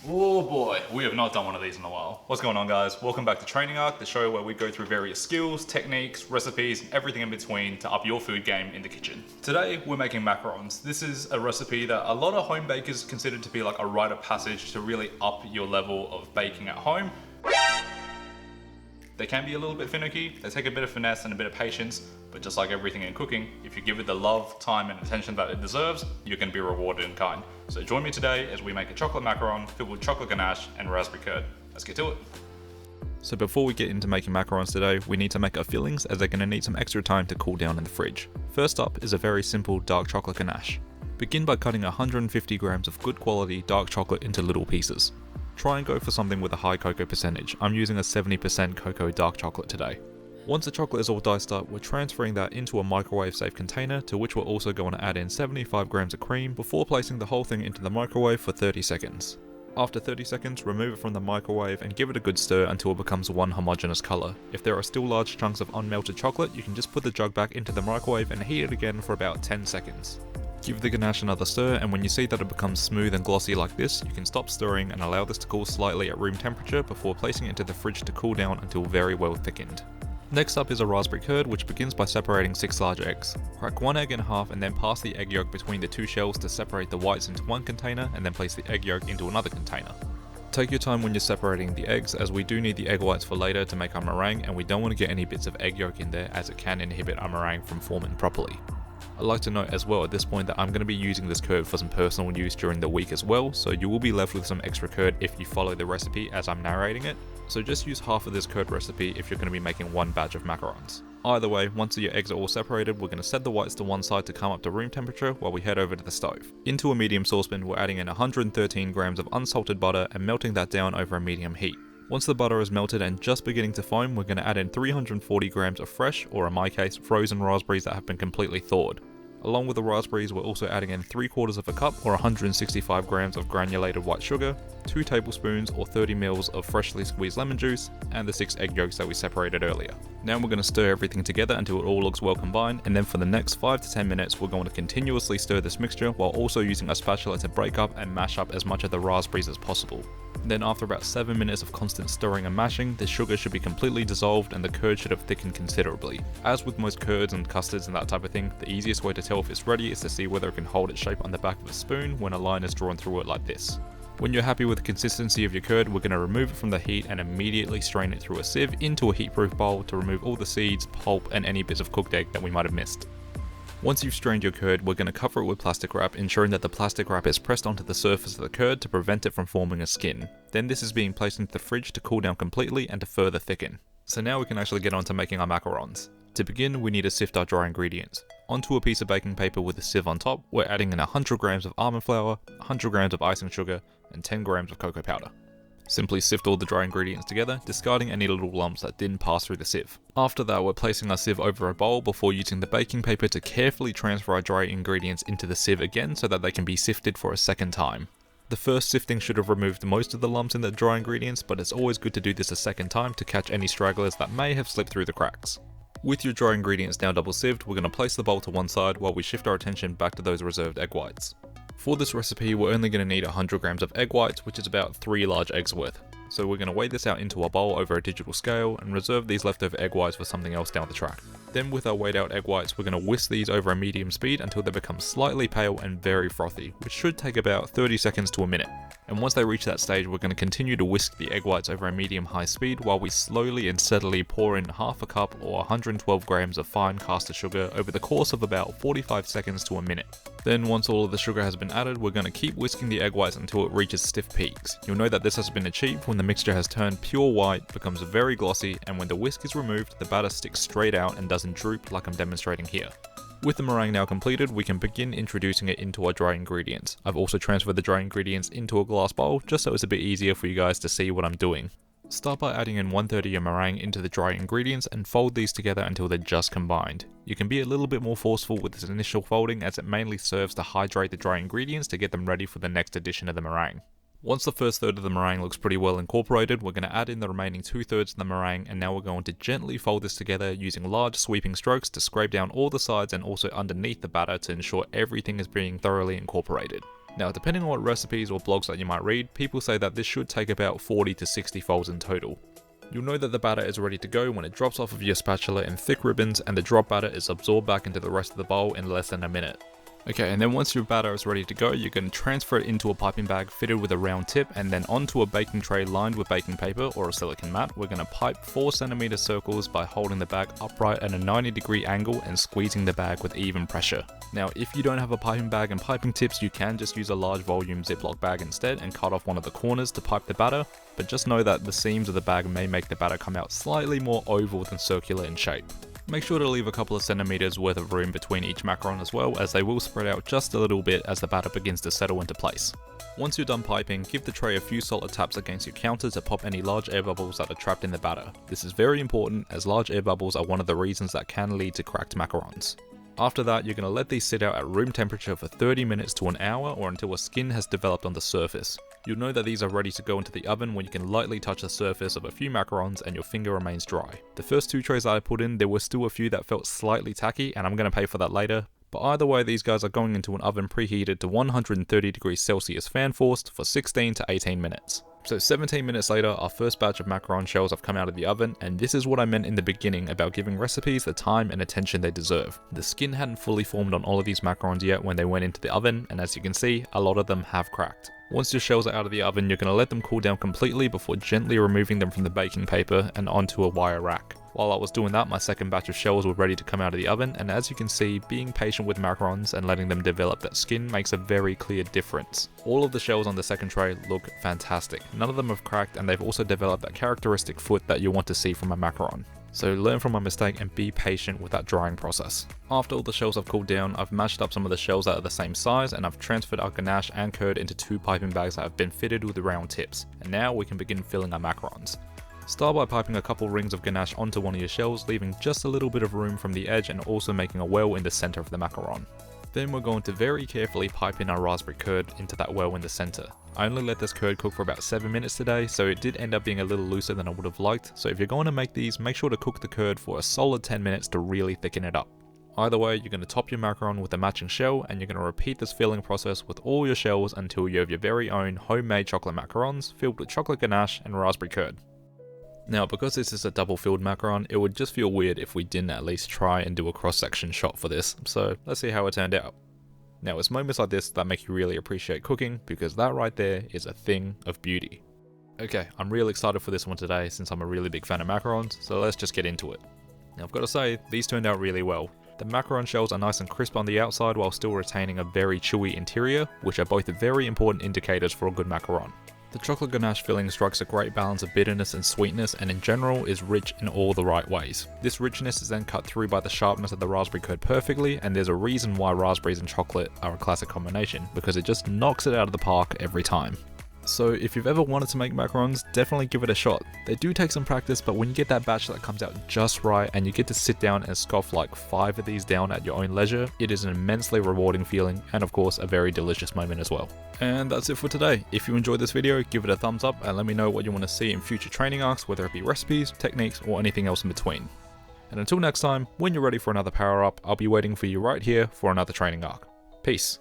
Oh boy, we have not done one of these in a while. What's going on, guys? Welcome back to Training Arc, the show where we go through various skills, techniques, recipes, and everything in between to up your food game in the kitchen. Today, we're making macarons. This is a recipe that a lot of home bakers consider to be like a rite of passage to really up your level of baking at home. They can be a little bit finicky, they take a bit of finesse and a bit of patience, but just like everything in cooking, if you give it the love, time, and attention that it deserves, you're going to be rewarded in kind. So join me today as we make a chocolate macaron filled with chocolate ganache and raspberry curd. Let's get to it. So before we get into making macarons today, we need to make our fillings as they're going to need some extra time to cool down in the fridge. First up is a very simple dark chocolate ganache. Begin by cutting 150 grams of good quality dark chocolate into little pieces. Try and go for something with a high cocoa percentage. I'm using a 70% cocoa dark chocolate today. Once the chocolate is all diced up, we're transferring that into a microwave safe container, to which we're also going to add in 75 grams of cream before placing the whole thing into the microwave for 30 seconds. After 30 seconds, remove it from the microwave and give it a good stir until it becomes one homogeneous colour. If there are still large chunks of unmelted chocolate, you can just put the jug back into the microwave and heat it again for about 10 seconds. Give the ganache another stir, and when you see that it becomes smooth and glossy like this, you can stop stirring and allow this to cool slightly at room temperature before placing it into the fridge to cool down until very well thickened. Next up is a raspberry curd, which begins by separating 6 large eggs. Crack one egg in half and then pass the egg yolk between the 2 shells to separate the whites into one container, and then place the egg yolk into another container. Take your time when you're separating the eggs, as we do need the egg whites for later to make our meringue, and we don't want to get any bits of egg yolk in there as it can inhibit our meringue from forming properly. I'd like to note as well at this point that I'm going to be using this curd for some personal use during the week as well, so you will be left with some extra curd if you follow the recipe as I'm narrating it. So just use half of this curd recipe if you're going to be making one batch of macarons. Either way, once your eggs are all separated, we're going to set the whites to one side to come up to room temperature while we head over to the stove. Into a medium saucepan, we're adding in 113 grams of unsalted butter and melting that down over a medium heat. Once the butter is melted and just beginning to foam, we're going to add in 340 grams of fresh, or in my case, frozen raspberries that have been completely thawed. Along with the raspberries, we're also adding in 3/4 of a cup, or 165 grams of granulated white sugar, 2 tablespoons or 30 ml of freshly squeezed lemon juice, and the 6 egg yolks that we separated earlier. Now we're going to stir everything together until it all looks well combined, and then for the next 5 to 10 minutes we're going to continuously stir this mixture while also using a spatula to break up and mash up as much of the raspberries as possible. Then after about 7 minutes of constant stirring and mashing, the sugar should be completely dissolved and the curd should have thickened considerably. As with most curds and custards and that type of thing, the easiest way to tell if it's ready is to see whether it can hold its shape on the back of a spoon when a line is drawn through it like this. When you're happy with the consistency of your curd, we're going to remove it from the heat and immediately strain it through a sieve into a heatproof bowl to remove all the seeds, pulp, and any bits of cooked egg that we might have missed. Once you've strained your curd, we're going to cover it with plastic wrap, ensuring that the plastic wrap is pressed onto the surface of the curd to prevent it from forming a skin. Then this is being placed into the fridge to cool down completely and to further thicken. So now we can actually get on to making our macarons. To begin, we need to sift our dry ingredients. Onto a piece of baking paper with a sieve on top, we're adding in 100 grams of almond flour, 100 grams of icing sugar, and 10 grams of cocoa powder. Simply sift all the dry ingredients together, discarding any little lumps that didn't pass through the sieve. After that, we're placing our sieve over a bowl before using the baking paper to carefully transfer our dry ingredients into the sieve again so that they can be sifted for a second time. The first sifting should have removed most of the lumps in the dry ingredients, but it's always good to do this a second time to catch any stragglers that may have slipped through the cracks. With your dry ingredients now double sieved, we're going to place the bowl to one side while we shift our attention back to those reserved egg whites. For this recipe, we're only going to need 100 grams of egg whites, which is about 3 large eggs worth. So we're going to weigh this out into a bowl over a digital scale and reserve these leftover egg whites for something else down the track. Then with our weighed out egg whites, we're going to whisk these over a medium speed until they become slightly pale and very frothy, which should take about 30 seconds to a minute. And once they reach that stage, we're going to continue to whisk the egg whites over a medium-high speed while we slowly and steadily pour in half a cup or 112 grams of fine caster sugar over the course of about 45 seconds to a minute. Then once all of the sugar has been added, we're going to keep whisking the egg whites until it reaches stiff peaks. You'll know that this has been achieved when the mixture has turned pure white, becomes very glossy, and when the whisk is removed, the batter sticks straight out and doesn't droop like I'm demonstrating here. With the meringue now completed, we can begin introducing it into our dry ingredients. I've also transferred the dry ingredients into a glass bowl just so it's a bit easier for you guys to see what I'm doing. Start by adding in 1/3 of your meringue into the dry ingredients and fold these together until they're just combined. You can be a little bit more forceful with this initial folding as it mainly serves to hydrate the dry ingredients to get them ready for the next addition of the meringue. Once the first third of the meringue looks pretty well incorporated, we're going to add in the remaining 2/3 of the meringue, and now we're going to gently fold this together using large sweeping strokes to scrape down all the sides and also underneath the batter to ensure everything is being thoroughly incorporated. Now, depending on what recipes or blogs that you might read, people say that this should take about 40 to 60 folds in total. You'll know that the batter is ready to go when it drops off of your spatula in thick ribbons and the drop batter is absorbed back into the rest of the bowl in less than a minute. Okay, and then once your batter is ready to go, you can transfer it into a piping bag fitted with a round tip and then onto a baking tray lined with baking paper or a silicone mat. We're going to pipe 4cm circles by holding the bag upright at a 90-degree angle and squeezing the bag with even pressure. Now, if you don't have a piping bag and piping tips, you can just use a large volume Ziploc bag instead and cut off one of the corners to pipe the batter, but just know that the seams of the bag may make the batter come out slightly more oval than circular in shape. Make sure to leave a couple of centimeters worth of room between each macaron as well, as they will spread out just a little bit as the batter begins to settle into place. Once you're done piping, give the tray a few solid taps against your counter to pop any large air bubbles that are trapped in the batter. This is very important as large air bubbles are one of the reasons that can lead to cracked macarons. After that, you're going to let these sit out at room temperature for 30 minutes to an hour or until a skin has developed on the surface. You'll know that these are ready to go into the oven when you can lightly touch the surface of a few macarons and your finger remains dry. The first 2 trays that I put in, there were still a few that felt slightly tacky and I'm going to pay for that later. But either way, these guys are going into an oven preheated to 130 degrees Celsius fan forced for 16 to 18 minutes. So 17 minutes later, our first batch of macaron shells have come out of the oven, and this is what I meant in the beginning about giving recipes the time and attention they deserve. The skin hadn't fully formed on all of these macarons yet when they went into the oven, and as you can see, a lot of them have cracked. Once your shells are out of the oven, you're going to let them cool down completely before gently removing them from the baking paper and onto a wire rack. While I was doing that, my second batch of shells were ready to come out of the oven, and as you can see, being patient with macarons and letting them develop that skin makes a very clear difference. All of the shells on the second tray look fantastic. None of them have cracked, and they've also developed that characteristic foot that you want to see from a macaron. So learn from my mistake and be patient with that drying process. After all the shells have cooled down, I've mashed up some of the shells that are the same size, and I've transferred our ganache and curd into 2 piping bags that have been fitted with round tips. And now we can begin filling our macarons. Start by piping a couple rings of ganache onto one of your shells, leaving just a little bit of room from the edge and also making a well in the center of the macaron. Then we're going to very carefully pipe in our raspberry curd into that well in the center. I only let this curd cook for about 7 minutes today, so it did end up being a little looser than I would have liked, so if you're going to make these, make sure to cook the curd for a solid 10 minutes to really thicken it up. Either way, you're going to top your macaron with a matching shell, and you're going to repeat this filling process with all your shells until you have your very own homemade chocolate macarons filled with chocolate ganache and raspberry curd. Now, because this is a double filled macaron, it would just feel weird if we didn't at least try and do a cross-section shot for this, so let's see how it turned out. Now, it's moments like this that make you really appreciate cooking, because that right there is a thing of beauty. Okay, I'm really excited for this one today since I'm a really big fan of macarons, so let's just get into it. Now, I've got to say, these turned out really well. The macaron shells are nice and crisp on the outside while still retaining a very chewy interior, which are both very important indicators for a good macaron. The chocolate ganache filling strikes a great balance of bitterness and sweetness, and in general is rich in all the right ways. This richness is then cut through by the sharpness of the raspberry curd perfectly, and there's a reason why raspberries and chocolate are a classic combination, because it just knocks it out of the park every time. So if you've ever wanted to make macarons, definitely give it a shot. They do take some practice, but when you get that batch that comes out just right and you get to sit down and scoff like 5 of these down at your own leisure, it is an immensely rewarding feeling and of course a very delicious moment as well. And that's it for today. If you enjoyed this video, give it a thumbs up and let me know what you want to see in future training arcs, whether it be recipes, techniques, or anything else in between. And until next time, when you're ready for another power up, I'll be waiting for you right here for another training arc. Peace.